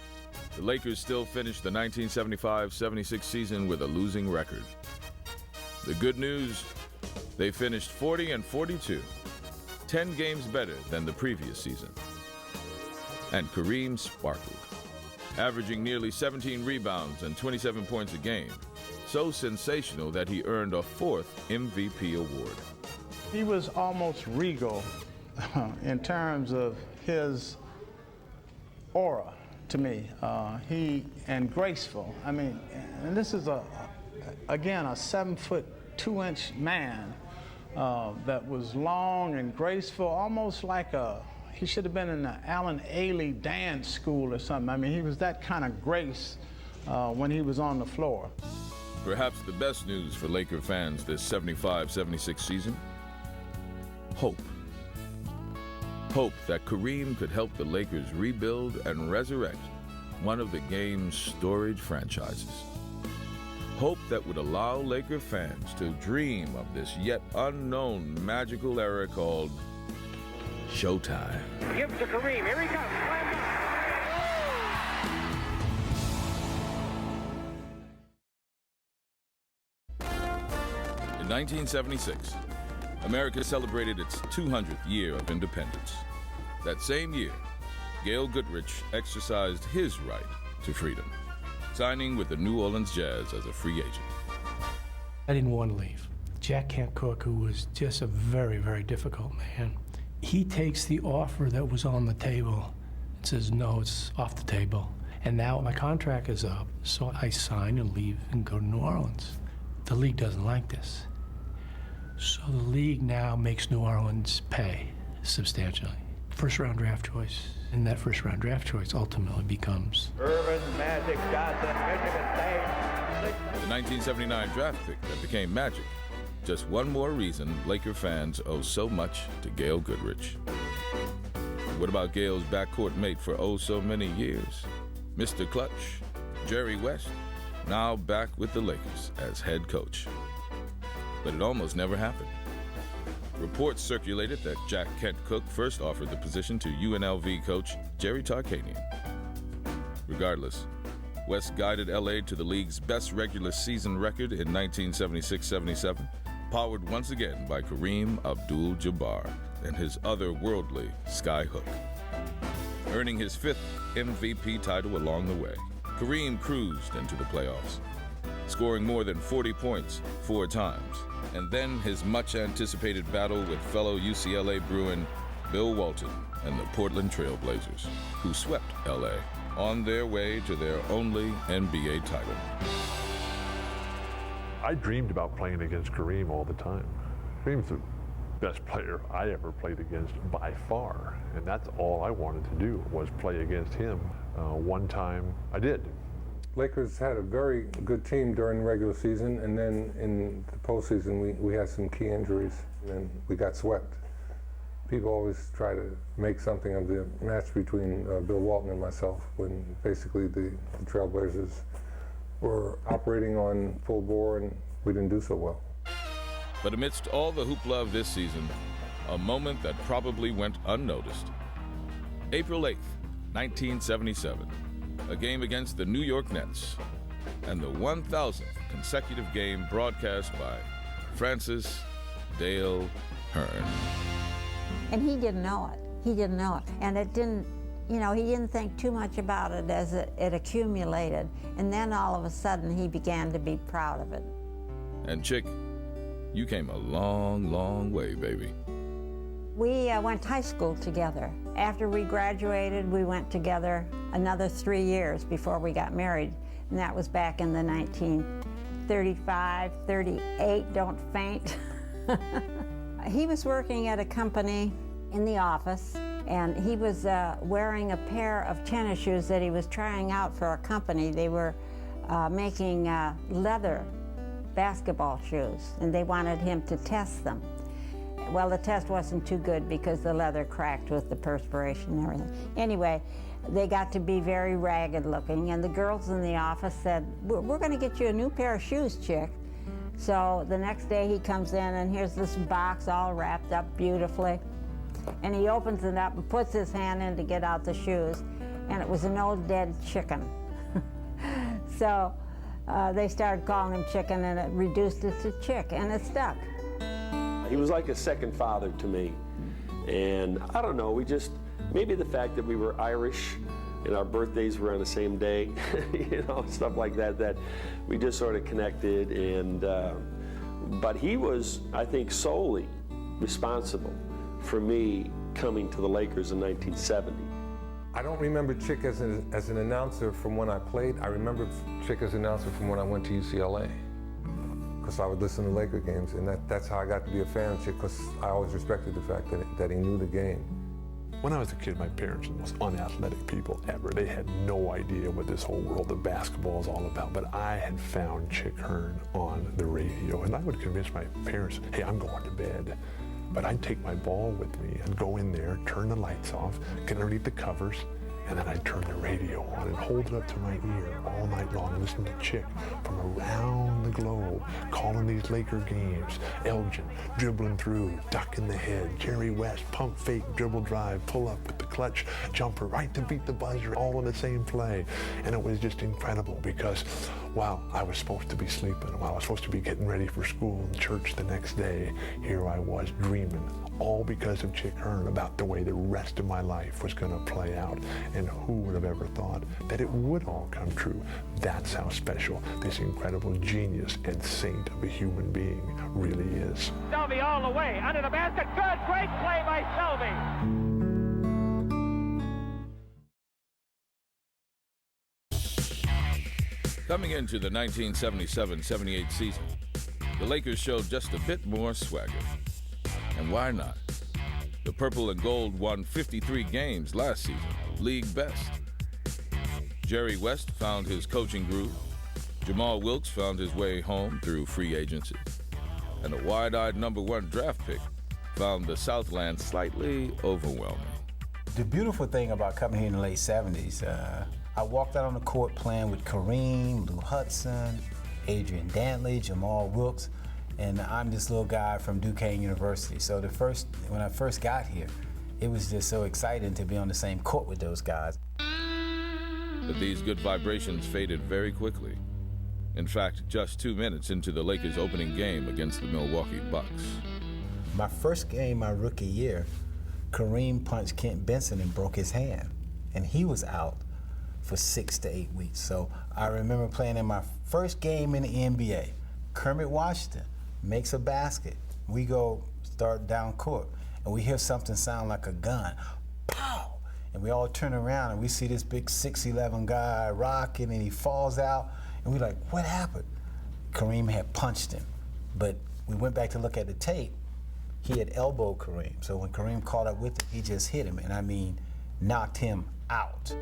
The Lakers still finished the 1975-76 season with a losing record. The good news? They finished 40-42, 10 games better than the previous season. And Kareem sparkled, averaging nearly 17 rebounds and 27 points a game, so sensational that he earned a 4th MVP award. He was almost regal in terms of his aura to me. And graceful. And this is again a 7'2" man that was long and graceful, almost like he should have been in the Alan Ailey dance school or something. He was that kind of grace when he was on the floor. Perhaps the best news for Laker fans this 75-76 season? Hope. Hope that Kareem could help the Lakers rebuild and resurrect one of the game's storied franchises. Hope that would allow Laker fans to dream of this yet unknown magical era called Showtime. Give to Kareem. Here he comes. In 1976, America celebrated its 200th year of independence. That same year, Gail Goodrich exercised his right to freedom, signing with the New Orleans Jazz as a free agent. I didn't want to leave. Jack Kent Cooke, who was just a very, very difficult man, he takes the offer that was on the table and says, no, it's off the table. And now my contract is up, so I sign and leave and go to New Orleans. The league doesn't like this. So the league now makes New Orleans pay substantially. First-round draft choice, and that first-round draft choice ultimately becomes Irvin, Magic Johnson, Michigan State. The 1979 draft pick that became Magic. Just one more reason Laker fans owe so much to Gail Goodrich. What about Gail's backcourt mate for oh so many years? Mr. Clutch, Jerry West, now back with the Lakers as head coach. but it almost never happened. Reports circulated that Jack Kent Cooke first offered the position to UNLV coach Jerry Tarkanian. Regardless, West guided LA to the league's best regular season record in 1976-77, powered once again by Kareem Abdul-Jabbar and his otherworldly Sky Hook. Earning his 5th MVP title along the way, Kareem cruised into the playoffs, scoring more than 40 points 4 times, and then his much-anticipated battle with fellow UCLA Bruin Bill Walton and the Portland Trail Blazers, who swept LA on their way to their only NBA title. I dreamed about playing against Kareem all the time. Kareem's the best player I ever played against by far, and that's all I wanted to do was play against him. One time I did. Lakers had a very good team during the regular season, and then in the postseason we had some key injuries, and we got swept. People always try to make something of the match between Bill Walton and myself, when basically the Trailblazers were operating on full bore and we didn't do so well. But amidst all the hoopla of this season, a moment that probably went unnoticed. April 8th, 1977, a game against the New York Nets, and the 1,000th consecutive game broadcast by Francis Dale Hearn. And he didn't know it. He didn't know it. And it didn't, he didn't think too much about it as it accumulated. And then all of a sudden he began to be proud of it. And Chick, you came a long, long way, baby. We went to high school together. After we graduated, we went together another 3 years before we got married. And that was back in the 1935, 38, don't faint. He was working at a company in the office, and he was wearing a pair of tennis shoes that he was trying out for a company. They were making leather basketball shoes, and they wanted him to test them. Well, the test wasn't too good because the leather cracked with the perspiration and everything. Anyway, they got to be very ragged looking, and the girls in the office said, we're going to get you a new pair of shoes, Chick. So the next day he comes in, and here's this box all wrapped up beautifully. And he opens it up and puts his hand in to get out the shoes, and it was an old dead chicken. So they started calling him Chicken, and it reduced it to Chick, and it stuck. He was like a second father to me. And I don't know, maybe the fact that we were Irish and our birthdays were on the same day, stuff like that we just sort of connected. And but he was, I think, solely responsible for me coming to the Lakers in 1970. I don't remember Chick as an announcer from when I played. I remember Chick as an announcer from when I went to UCLA, because I would listen to Laker games, and that's how I got to be a fan of Chick, because I always respected the fact that he knew the game. When I was a kid, my parents were the most unathletic people ever. They had no idea what this whole world of basketball is all about. But I had found Chick Hearn on the radio, and I would convince my parents, hey, I'm going to bed. But I'd take my ball with me and go in there, turn the lights off, get underneath the covers, and then I'd turn the radio on and hold it up to my ear all night long, listening to Chick from around the globe, calling these Laker games. Elgin dribbling through, duck in the head, Jerry West, pump fake, dribble drive, pull up with the clutch jumper right to beat the buzzer, all in the same play. And it was just incredible because while I was supposed to be sleeping, while I was supposed to be getting ready for school and church the next day, here I was dreaming, all because of Chick Hearn, about the way the rest of my life was going to play out. And who would have ever thought that it would all come true? That's how special this incredible genius and saint of a human being really is. Selvey all the way, under the basket, good, great play by Selvey. Coming into the 1977-78 season, the Lakers showed just a bit more swagger. And why not? The Purple and Gold won 53 games last season, league best. Jerry West found his coaching groove. Jamal Wilkes found his way home through free agency. And a wide-eyed #1 draft pick found the Southland slightly overwhelming. The beautiful thing about coming here in the late 70s, I walked out on the court playing with Kareem, Lou Hudson, Adrian Dantley, Jamal Wilkes, And I'm this little guy from Duquesne University. So when I first got here, it was just so exciting to be on the same court with those guys. But these good vibrations faded very quickly. In fact, just 2 minutes into the Lakers' opening game against the Milwaukee Bucks. My first game, my rookie year, Kareem punched Kent Benson and broke his hand. And he was out for 6 to 8 weeks. So I remember playing in my first game in the NBA. Kermit Washington makes a basket. We go start down court, and we hear something sound like a gun. Pow! And we all turn around, and we see this big 6'11" guy rocking, and he falls out. And we're like, what happened? Kareem had punched him. But we went back to look at the tape. He had elbowed Kareem. So when Kareem caught up with it, he just hit him. And I mean, knocked him out.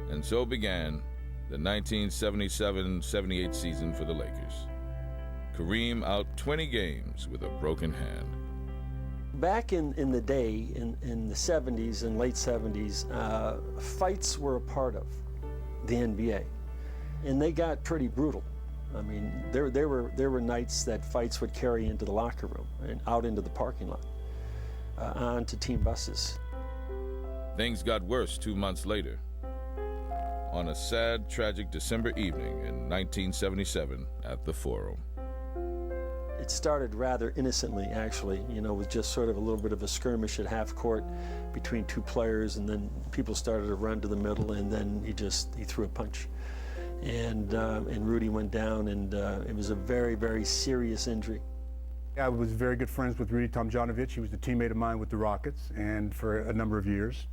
And so began the 1977-78 season for the Lakers. Kareem out 20 games with a broken hand. Back in the day, in the 70s and late 70s, fights were a part of the NBA. And they got pretty brutal. I mean, there were nights that fights would carry into the locker room and out into the parking lot, onto team buses. Things got worse 2 months later. On a sad, tragic December evening in 1977 at the Forum. It started rather innocently, actually, with just sort of a little bit of a skirmish at half court between two players, and then people started to run to the middle, and then he threw a punch. And Rudy went down, and it was a very, very serious injury. I was very good friends with Rudy Tomjanovich. He was a teammate of mine with the Rockets, and for a number of years.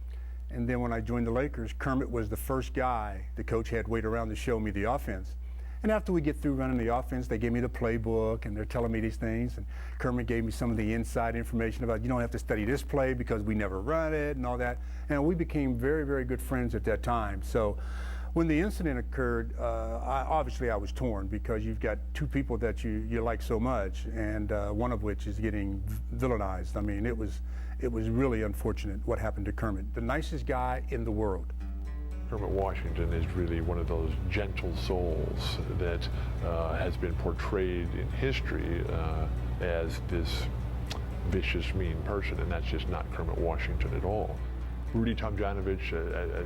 And then when I joined the Lakers, Kermit was the first guy the coach had wait around to show me the offense. And after we get through running the offense, they gave me the playbook, and they're telling me these things. And Kermit gave me some of the inside information about, you don't have to study this play because we never run it and all that. And we became very, very good friends at that time. So when the incident occurred, obviously I was torn, because you've got two people that you like so much, and one of which is getting villainized. I mean, it was really unfortunate what happened to Kermit, the nicest guy in the world. Kermit Washington is really one of those gentle souls that has been portrayed in history as this vicious, mean person, and that's just not Kermit Washington at all. Rudy Tomjanovich,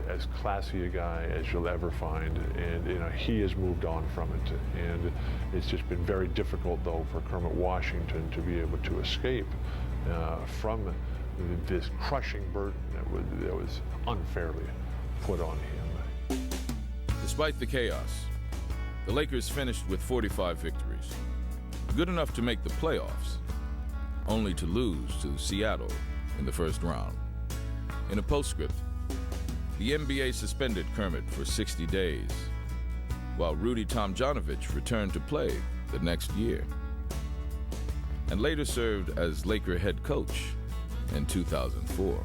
as classy a guy as you'll ever find, and he has moved on from it. And it's just been very difficult, though, for Kermit Washington to be able to escape from this crushing burden that was unfairly put on him. Despite the chaos, the Lakers finished with 45 victories, good enough to make the playoffs, only to lose to Seattle in the first round. In a postscript, the NBA suspended Kermit for 60 days, while Rudy Tomjanovich returned to play the next year, and later served as Laker head coach in 2004.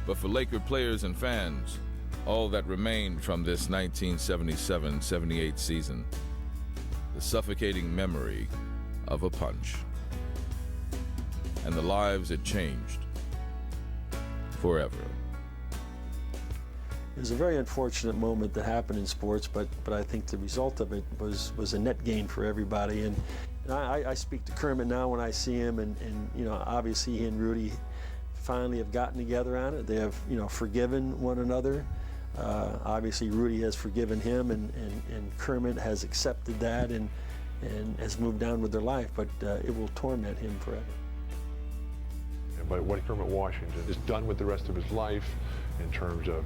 But for Laker players and fans, all that remained from this 1977-78 season, the suffocating memory of a punch, and the lives it changed forever. It was a very unfortunate moment that happened in sports, but I think the result of it was a net gain for everybody. And I speak to Kermit now when I see him, and obviously he and Rudy finally have gotten together on it. They have forgiven one another. Obviously Rudy has forgiven him, and Kermit has accepted that and has moved on with their life, but it will torment him forever. But what Kermit Washington has done with the rest of his life in terms of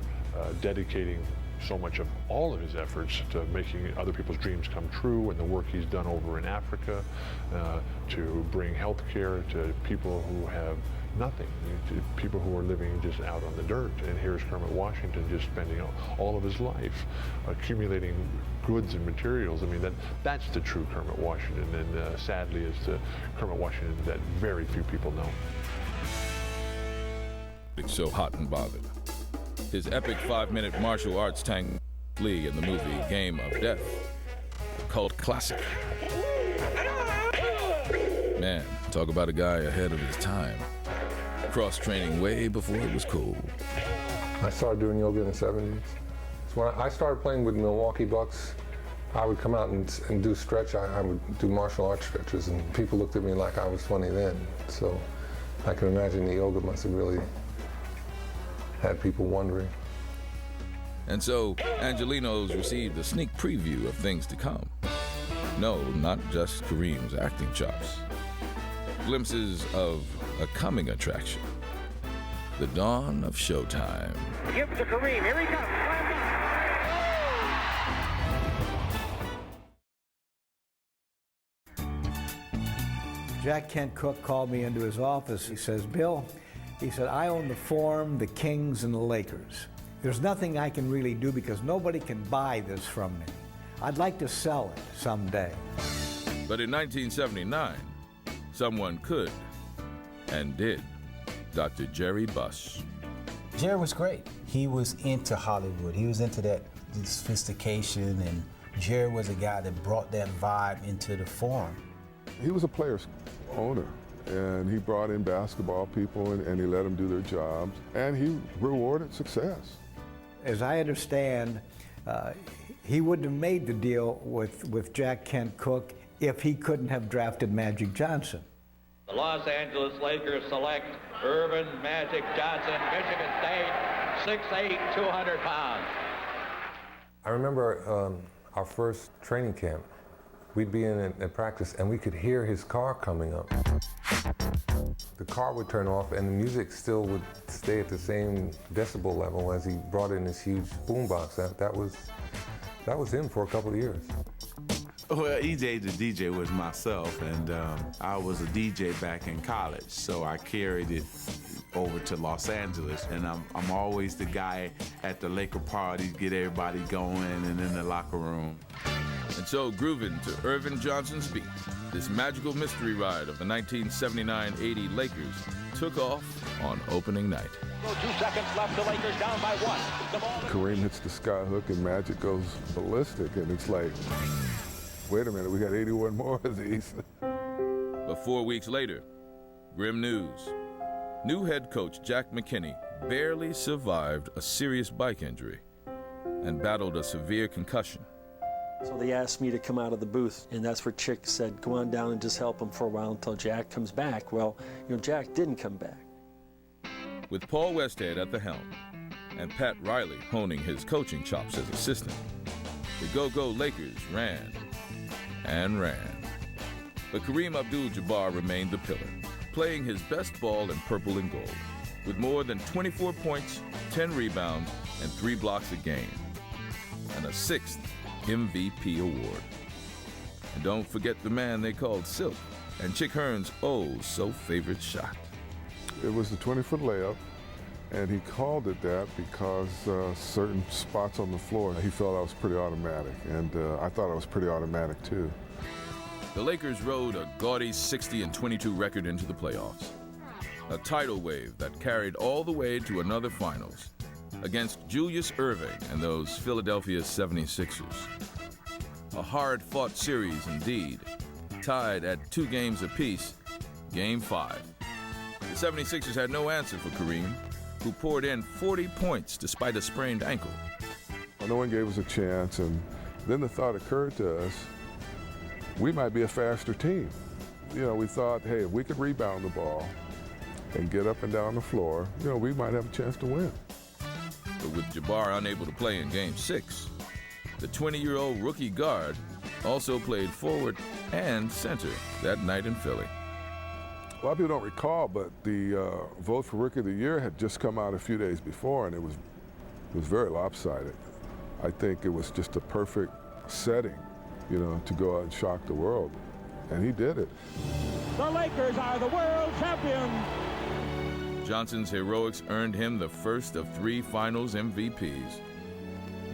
dedicating so much of all of his efforts to making other people's dreams come true, and the work he's done over in Africa to bring health care to people who have nothing, to people who are living just out on the dirt. And here's Kermit Washington just spending all of his life accumulating goods and materials. I mean, that's the true Kermit Washington, and sadly it's the Kermit Washington that very few people know. It's so hot and bothered. His epic 5-minute martial arts Tang Lee in the movie Game of Death, a cult classic. Man, talk about a guy ahead of his time. Cross-training way before it was cool. I started doing yoga in the 70s. So when I started playing with the Milwaukee Bucks, I would come out and do stretch. I would do martial arts stretches, and people looked at me like I was funny then. So I can imagine the yoga must have really had people wondering. And so Angelenos received a sneak preview of things to come. No, not just Kareem's acting chops. Glimpses of a coming attraction. The dawn of Showtime. Give it to Kareem. Here he comes. Jack Kent Cooke called me into his office. He says, Bill, he said, I own the Forum, the Kings, and the Lakers. There's nothing I can really do because nobody can buy this from me. I'd like to sell it someday. But in 1979, someone could and did. Dr. Jerry Buss. Jerry was great. He was into Hollywood. He was into that sophistication, and Jerry was a guy that brought that vibe into the Forum. He was a player's owner, and he brought in basketball people, and he let them do their jobs, and he rewarded success. As I understand, he wouldn't have made the deal with Jack Kent Cooke if he couldn't have drafted Magic Johnson. The Los Angeles Lakers select Earvin Magic Johnson, Michigan State, 6'8", 200 pounds. I remember our first training camp. We'd be in practice and we could hear his car coming up. The car would turn off and the music still would stay at the same decibel level as he brought in this huge boombox. That was him for a couple of years. Well, EJ the DJ was myself, and I was a DJ back in college, so I carried it over to Los Angeles, and I'm always the guy at the Laker parties, get everybody going, and in the locker room. And so, grooving to Earvin Johnson's beat, this magical mystery ride of the 1979-80 Lakers took off on opening night. 2 seconds left, the Lakers down by 1. Kareem hits the sky hook and Magic goes ballistic, and it's like, wait a minute, we got 81 more of these. But 4 weeks later, grim news. New head coach Jack McKinney barely survived a serious bike injury and battled a severe concussion. So they asked me to come out of the booth, and that's where Chick said, go on down and just help him for a while until Jack comes back. Well, Jack didn't come back. With Paul Westhead at the helm and Pat Riley honing his coaching chops as assistant, the Go-Go Lakers ran and ran. But Kareem Abdul-Jabbar remained the pillar, playing his best ball in purple and gold, with more than 24 points, 10 rebounds, and 3 blocks a game, and a 6th MVP award. And don't forget the man they called Silk, and Chick Hearn's oh-so-favorite shot. It was the 20-foot layup, and he called it that because certain spots on the floor, he felt I was pretty automatic, and I thought I was pretty automatic too. The Lakers rode a gaudy 60-22 record into the playoffs, a tidal wave that carried all the way to another finals against Julius Erving and those Philadelphia 76ers. A hard-fought series indeed, tied at 2 games apiece, Game 5. The 76ers had no answer for Kareem, who poured in 40 points despite a sprained ankle. No one gave us a chance, and then the thought occurred to us, we might be a faster team. We thought, hey, if we could rebound the ball and get up and down the floor, we might have a chance to win. But with Jabbar unable to play in Game 6, the 20-year-old rookie guard also played forward and center that night in Philly. A lot of people don't recall, but the vote for Rookie of the Year had just come out a few days before, and it was very lopsided. I think it was just a perfect setting, to go out and shock the world, and he did it. The Lakers are the world champions. Johnson's heroics earned him the first of 3 Finals MVPs.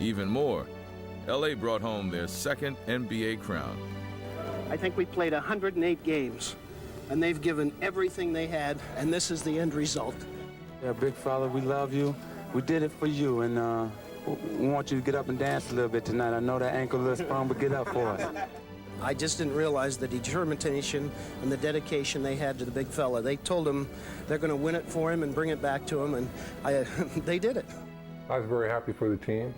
Even more, LA brought home their 2nd NBA crown. I think we played 108 games. And they've given everything they had, and this is the end result. Yeah, big fella, we love you. We did it for you, and we want you to get up and dance a little bit tonight. I know that ankle is sprung, but get up for us. I just didn't realize the determination and the dedication they had to the big fella. They told him they're going to win it for him and bring it back to him, and they did it. I was very happy for the team.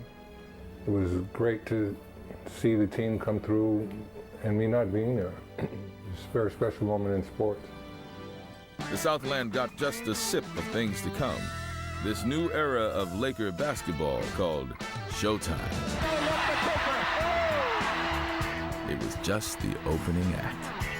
It was great to see the team come through and me not being there. It's a very special moment in sports. The Southland got just a sip of things to come. This new era of Laker basketball called Showtime. It was just the opening act.